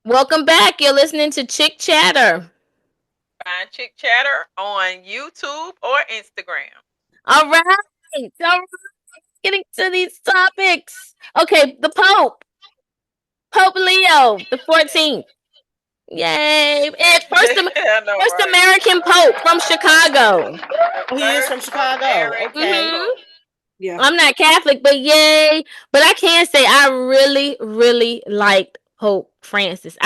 Welcome back. You're listening to Chick Chatter. Find Chick Chatter on YouTube or Instagram. All right. All right. Getting to these topics. Okay, the Pope. Pope Leo, the 14th. Yay. And I know, first right? American Pope from Chicago. The Oh, he is from first Chicago. American Okay. hmm Pope. Yeah. I'm not Catholic, but yay. But I can say I really, really liked Pope Francis.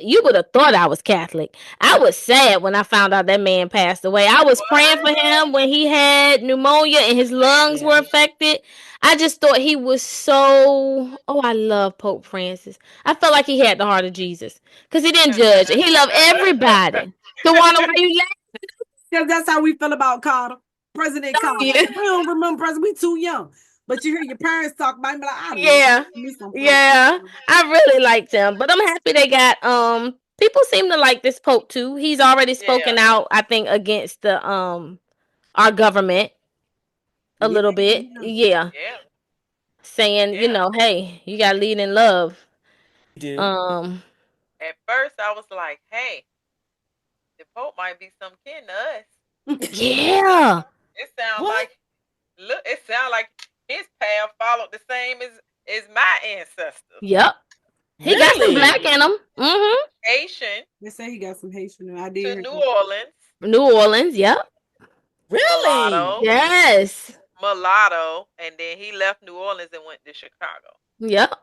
You would have thought I was Catholic. I was sad when I found out that man passed away. I was praying for What? him when he had pneumonia and his lungs were Yeah. affected. I just thought he was so. Oh, I love Pope Francis. I felt like he had the heart of Jesus because he didn't judge. He loved everybody. Tawana, why you Because that's how we feel about Carter. President Carter. laughing? We don't remember President. We too young. But you hear your parents talk about him, like, I love Yeah. me some President Yeah. Carter. I really liked him. But I'm happy they got people seem to like this Pope too. He's already spoken Yeah, out, I think, against the our government a Yeah, little bit. yeah. Yeah. yeah, Saying, yeah. hey, you gotta lead in love. You do. Um At first, I was like, "Hey, the Pope might be some kin to us." yeah. It sound What? like, look, it sound like his path followed the same as my ancestors. Yep. He got some black Really? in him. Haitian They say he got some Haitian. I did to hear New that. Orleans, New Orleans, yep. Really? mulatto, Yes. mulatto, and then he left New Orleans and went to Chicago. Yep.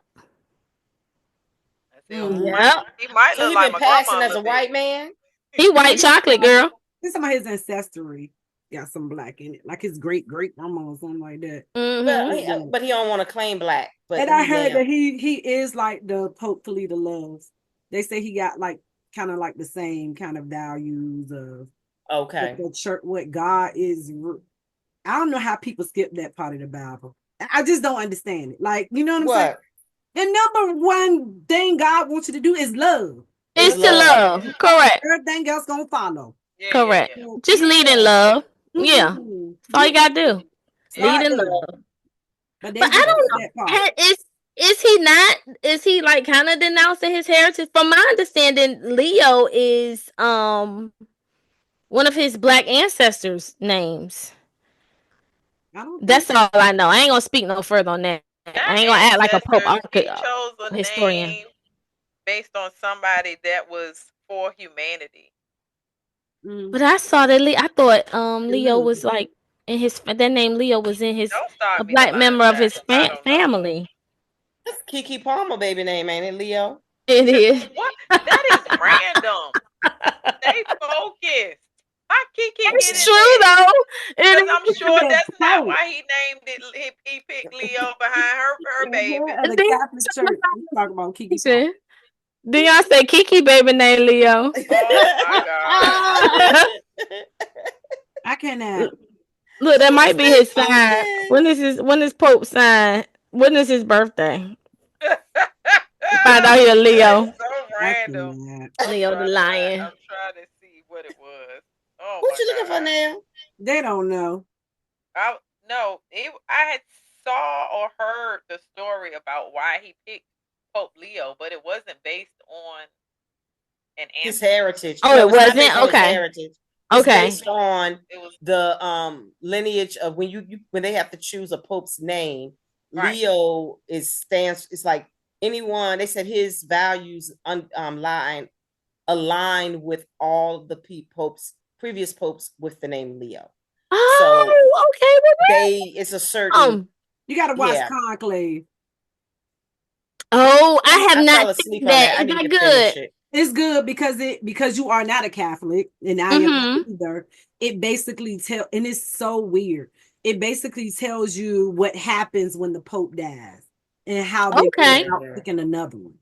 I said, "Oh, Mm. Yep. he might So look he like been my grandma passing a as little a bit." white man? He white chocolate girl. This some of his ancestry got some black in it, like his great great grandma or something like that. But Mm-hmm. he, but he don't want to claim black. But And I he heard damn. that he is like the Pope Toledo loves. They say he got like kind of like the same kind of values of what Okay. the church, what God is. I don't know how people skip that part of the Bible. I just don't understand it. Like, you know what I'm saying? What The number one thing God wants you to do is love. is Is to love? love. Correct. Everything else gonna follow. Yeah, yeah, Correct. yeah, So, Just yeah. lead in love. Yeah. That's all Yeah. you gotta do. Lead yeah. Start in there. love. But But they I just don't skip know. that part. Is he not? Is he like kind of denouncing his heritage? From my understanding, Leo is one of his black ancestors' names. I don't think That's all I know. I ain't gonna speak no further on that. I ain't Not gonna act like a pope ancestors. He chose a historian. name based on somebody that was for humanity. mm, But I saw that. I thought it Leo love. was like in his. That name Leo was in his Don't a start me to black line member of chat his because I don't know. family. That's Kiki Palmer baby name, ain't it, Leo? It is. What? That is random. Stay focused. How Kiki get It's in true that? though. Because It I'm It's sure the that's not Pope. why he named it. He picked Leo behind her The baby. head of is. the Catholic Church. We talk about Kiki Palmer. Dion say Kiki baby name Leo. Oh my God. I cannot. Look, that might be Stay his sign. focused. When is Pope sign? When is his birthday? Find out That he a is Leo. so I random. cannot. Leo the lion. I'm trying to see what it was. Oh What my you looking for God. now? They don't know. I no, I had saw or heard the story about why he picked Pope Leo, but it wasn't based on an His ancestor. heritage. Oh, No, it it's not based wasn't? on his Okay. heritage. It's Okay. based on It was the lineage of when when they have to choose a pope's name. right. Leo is stands. It's like anyone. They said his values line align with all the popes, previous popes with the name Leo. So Oh, okay. it's a Well, certain, You got to watch yeah. Conclave. oh, I have I not fell asleep seen on that. that. I Is need that to good? finish it. It's good because you are not a Catholic and I am not Mm-hmm. either. It basically and it's so weird. It basically tells you what happens when the Pope dies and how they go Okay. about Yeah. picking another one.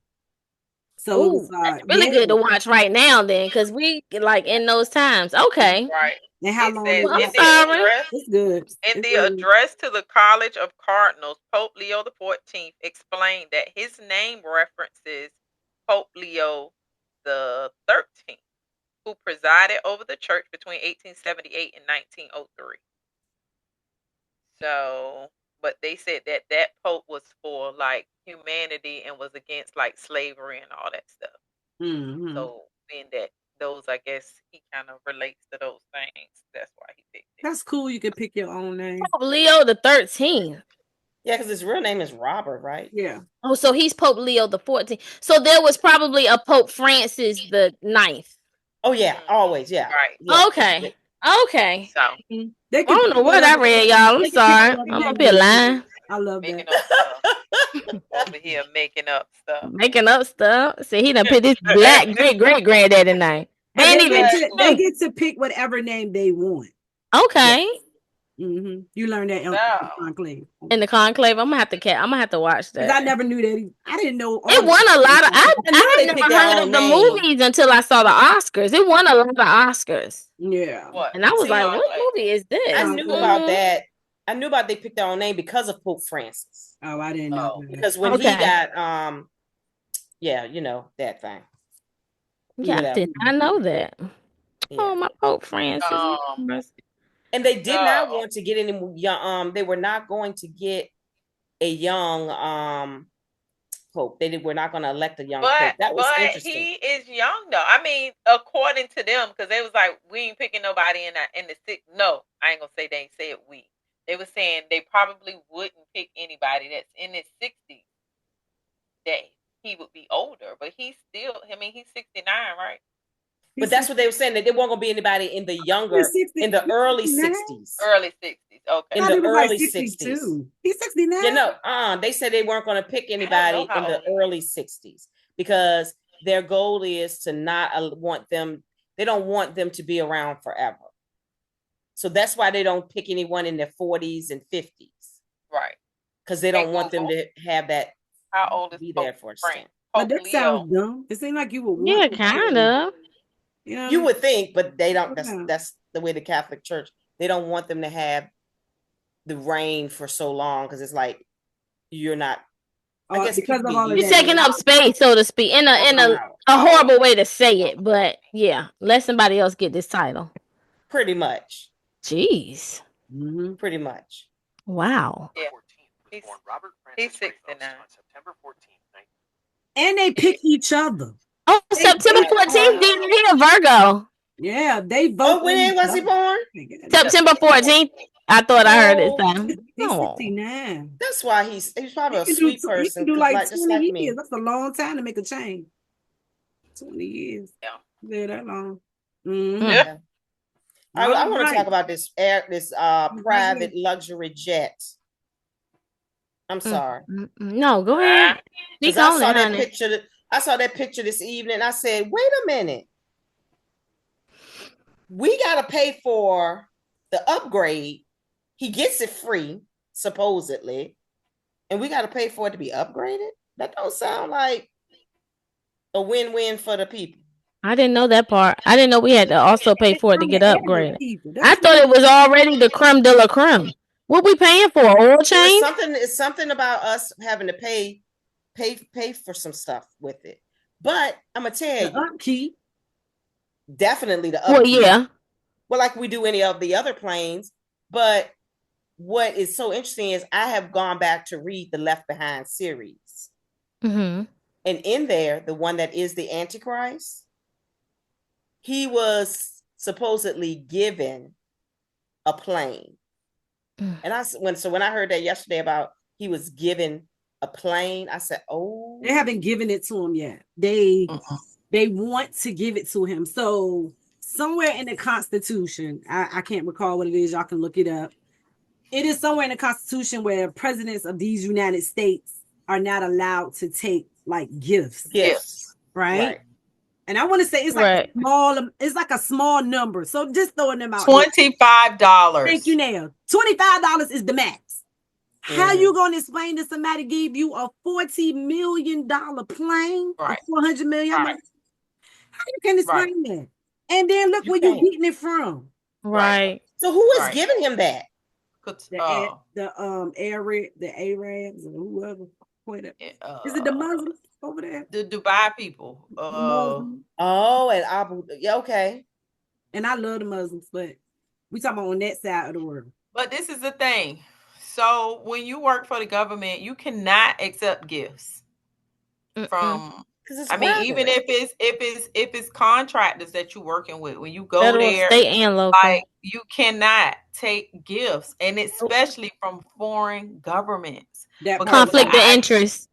So it's Oh, that's really yeah, good to watch right now then, because we like in those times. Okay. Right. and how It long says it Well, I'm in was. the sorry. address It's good. in It's the really address to the College of Cardinals, Pope Leo the 14th explained that his name references Pope Leo the 13th, who presided over the church between 1878 and 1903. So, but they said that pope was for like humanity and was against like slavery and all that stuff. Mm-hmm. So being that those, I guess he kind of relates to those things. That's why he picked it. That's cool. You can pick your own name. Pope Leo the 13th. Yeah, because his real name is Robert, right? Yeah. Oh, so he's Pope Leo the 14th. So there was probably a Pope Francis the 9th. Oh yeah, always, yeah. Right. Yeah. Okay. Okay. So They I can don't pick know what I whatever read, y'all. I'm they can pick sorry. whatever I'm name up here they want. lying. I love making that. up stuff. Over here making up stuff. Making up stuff. See, he done put this black great granddaddy name. But Ain't they even get to they true. get to pick whatever name they want. Okay. Mm-hmm. You learn that in So conclave. In the conclave, I'm gonna have to watch Because I that. never knew that. I didn't know all It won a lot of. I I knew they had picked never their heard own of the name. movies until I saw the Oscars. It won a lot of Oscars, Yeah. what? and I was See, like, "What Conclave. movie is this?" I knew about Conclave. that. I knew about they picked their own name because of Pope Francis. Oh, I didn't know that. Because when he got yeah, you know, that thing. Yeah, I Whatever. did not know that. Yeah. Oh, my Pope Francis. And they did not So- want to get any young they were not going to get a young pope. Were not going to elect a young pope. That was interesting. He is young though. I mean, according to them, because they was like, we ain't picking nobody in the six. No, I ain't gonna say they ain't say it. They were saying they probably wouldn't pick anybody that's in his 60s. That he would be older, but he's still. I mean, he's 69, right? But that's what they were saying, that there wasn't going to be anybody in the early 60s. Early 60s. Okay. In the early 62. 60s. He's 69. You know, they said they weren't going to pick anybody in the early 60s because their goal is to not want them. They don't want them to be around forever. So that's why they don't pick anyone in their 40s and 50s. Right. Because they don't want them to have that. How old is be there for a Frank? But that sounds dumb. It seems like you would want. Yeah, kind of. You know? You would think, but they don't. That's the way the Catholic Church. They don't want them to have the reign for so long because it's like you're not. I guess because of all of you're that. taking up space, so to speak, in a horrible way to say it, but yeah, let somebody else get this title. Pretty much. Jeez. Mm-hmm. Pretty much. Wow. Yeah. He's 69. And they pick each other. Oh, September 14th, didn't he a Virgo? Yeah, they vote. Oh, when was he born? September 14th. I thought I heard it time. He's 69. That's why he's probably a sweet person. He can do like 20 just like years. me. That's a long time to make a change. 20 years. Yeah, that long. Mm-hmm. Yeah. I want to talk about this private luxury jet. I'm sorry. No, go ahead. Because I saw that picture. I saw that picture this evening. I said, "Wait a minute. We got to pay for the upgrade. He gets it free, supposedly, and we got to pay for it to be upgraded. That don't sound like a win-win for the people." I didn't know that part. I didn't know we had to also pay for it to get upgraded. I thought it was already the creme de la creme. What we paying for? Oil change? It's something about us having to pay for some stuff with it. But I'm gonna tell you, upkeep. Definitely the upkeep. Well, yeah. Well, like we do any of the other planes. But what is so interesting is I have gone back to read the Left Behind series. Mm-hmm. And in there, the one that is the Antichrist, he was supposedly given a plane. And when I heard that yesterday about he was given a plane, I said, "Oh, they haven't given it to him yet. They want to give it to him." So somewhere in the Constitution, I can't recall what it is. Y'all can look it up. It is somewhere in the Constitution where presidents of these United States are not allowed to take like gifts. Gifts, right? And I want to say it's like it's like a small number. So just throwing them out. $25. Thank you, Nail. $25 is the max. How you gonna explain to somebody gave you a $40 million plane? Right. $400 million? Right. How you can explain that? And then look where you're getting it from. Right. So who is giving him that? The Arabs or whoever. Is it the Muslims over there? The Dubai people. And Abu. Yeah, okay. And I love the Muslims, but we talking about on that side of the world. But this is the thing. So when you work for the government, you cannot accept gifts from Because it's I mean, even private. if it's contractors that you're working with, when you go Federal, there, state, and local. like you cannot take gifts, and especially from foreign governments, That part. because the Conflict of interest.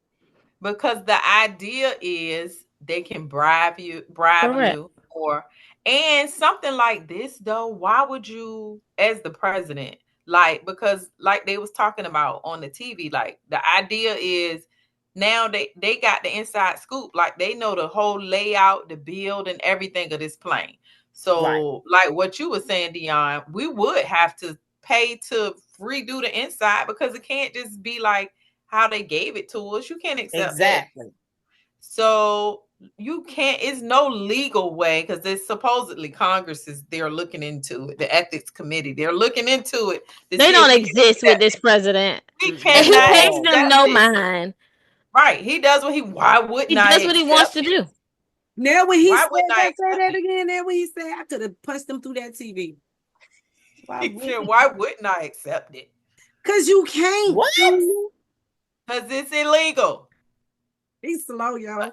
idea is they can bribe Correct. you, or and something like this though, why would you, as the president, like, because like they was talking about on the TV, like the idea is now they got the inside scoop, like they know the whole layout, the build, and everything of this plane. Right. So like what you were saying, Dion, we would have to pay to redo the inside, because it can't just be like how they gave it to us. You can't accept that. Exactly. So you can't, it's no legal way, because there's supposedly Congress is, they're looking into it, the ethics committee, they're looking into it to They see if don't we can exist with accept this it. president. We And he cannot pays No. them accept no it. mind. Right. He does what he, why wouldn't He I does what he wants accept to it? do. Now when he Why said wouldn't I that, say accept that it? again. Now when he said, I could have punched him through that TV. He said, why wouldn't I accept it? Because you can't. What? Because it's illegal. He's slow, y'all.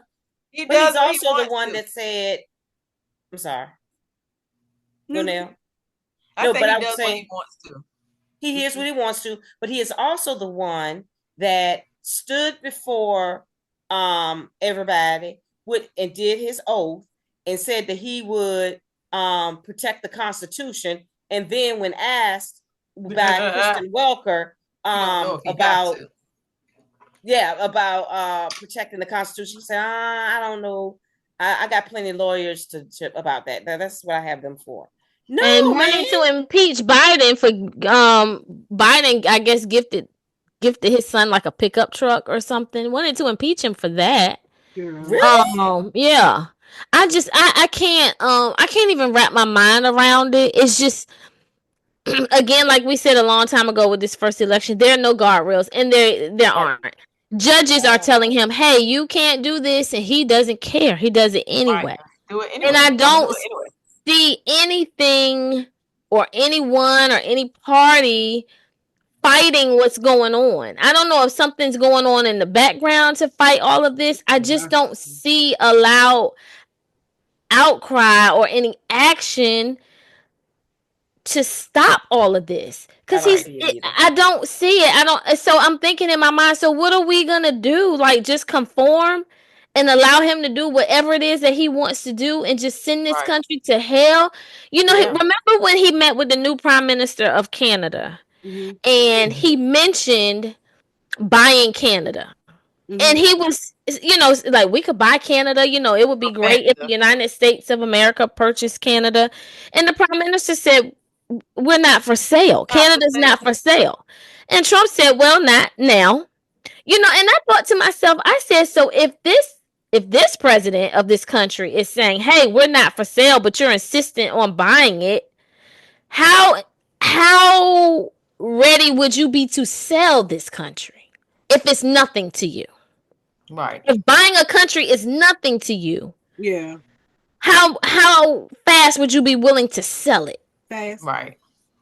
He But he's does what he also the wants one to. that said, I'm sorry. Go Mhm. now. I No, say but he I was does what he saying wants to. he hears what he wants to, but he is also the one that stood before everybody and did his oath and said that he would protect the Constitution. And then when asked by Kristen Welker He don't know if he got about to. protecting the Constitution, he said, I don't know. I got plenty of lawyers to about that. That's what I have them for. And No, man. wanted to impeach Biden for Biden, I guess, gifted his son like a pickup truck or something. Wanted to impeach him for that. Really? Yeah. I can't even wrap my mind around it. It's just again, like we said a long time ago with this first election, there are no guardrails, and there Right. aren't. Judges are telling him, "Hey, you can't do this," and he doesn't care. He does it Right. anyway. Do it And anyway. I I'm gonna do don't it anyway. see anything or anyone or any party fighting what's going on. I don't know if something's going on in the background to fight all of this. I just don't see a loud outcry or any action to stop all of this, I because don't see it either. I don't see it. I don't. So I'm thinking in my mind, so what are we gonna do? Like, just conform and allow him to do whatever it is that he wants to do and just send this Right. country to hell? Yeah. Remember when he met with the new prime minister of Canada Mhm. and he mentioned buying Canada? And Mhm. he was, like, we could buy Canada. It would be For great if the Canada. United States of America purchased Canada. And the prime minister said, we're not for sale. Not for Canada's sale. not for sale. And Trump said, well, not now. And I thought to myself, I said, so if this president of this country is saying, hey, we're not for sale, but you're insistent on buying it, how ready would you be to sell this country if it's nothing to you? Right. If buying a country is nothing to you, Yeah. how fast would you be willing to sell it? Fast. Right.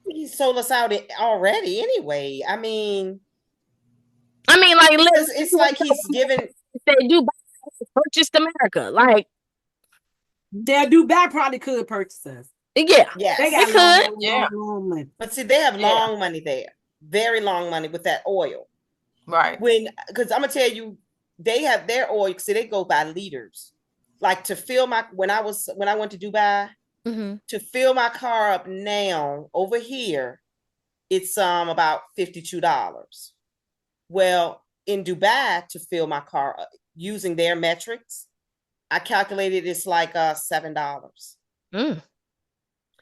He sold us out already anyway. I mean, Like, it's like he's given. they do purchased America. Like, That Dubai probably could purchase us. yeah, Yes. They they got could. Yeah. long money. But see, they have Yeah. long money there. Very long money with that oil. Right. Because I'm gonna tell you, they have their oil. See, they go by liters. Like to fill when I went to Dubai, Mm-hmm. to fill my car up now over here, it's about $52. Well, in Dubai, to fill my car up using their metrics, I calculated it's like $7.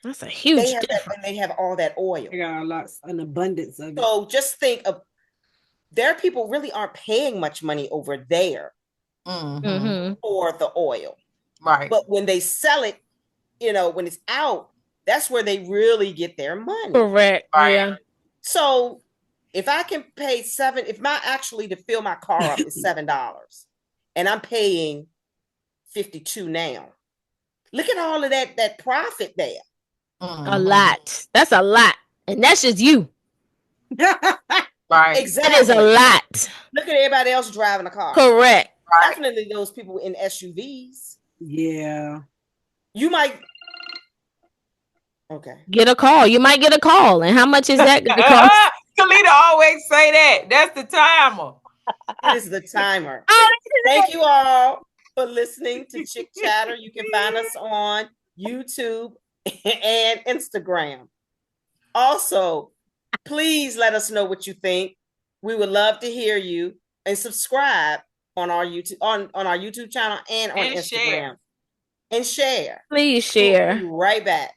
That's a huge They have difference. that, and they have all that oil. They got an abundance of it. So just think of their people really aren't paying much money over there Mm-hmm. for the oil. Right. But when they sell it, when it's out, that's where they really get their money. Correct. Right. Yeah. So if I can pay if my actually to fill my car up is $7 and I'm paying 52 now, look at all of that profit there. Mm-hmm. A lot. That's a lot. And that's just you. Right. Exactly. That is a lot. Look at everybody else driving a car. Correct. definitely those people in SUVs. Yeah. You might. Okay. Get a call. You might get a call. And how much is that going to cost? Kalita always say that. That's the timer. It is the timer. Oh, Thank you all for listening to Chick Chatter. You can find us on YouTube and Instagram. Also, please let us know what you think. We would love to hear you, and subscribe on our YouTube on our YouTube channel and on Instagram. Share. And share. please We'll share. be right back.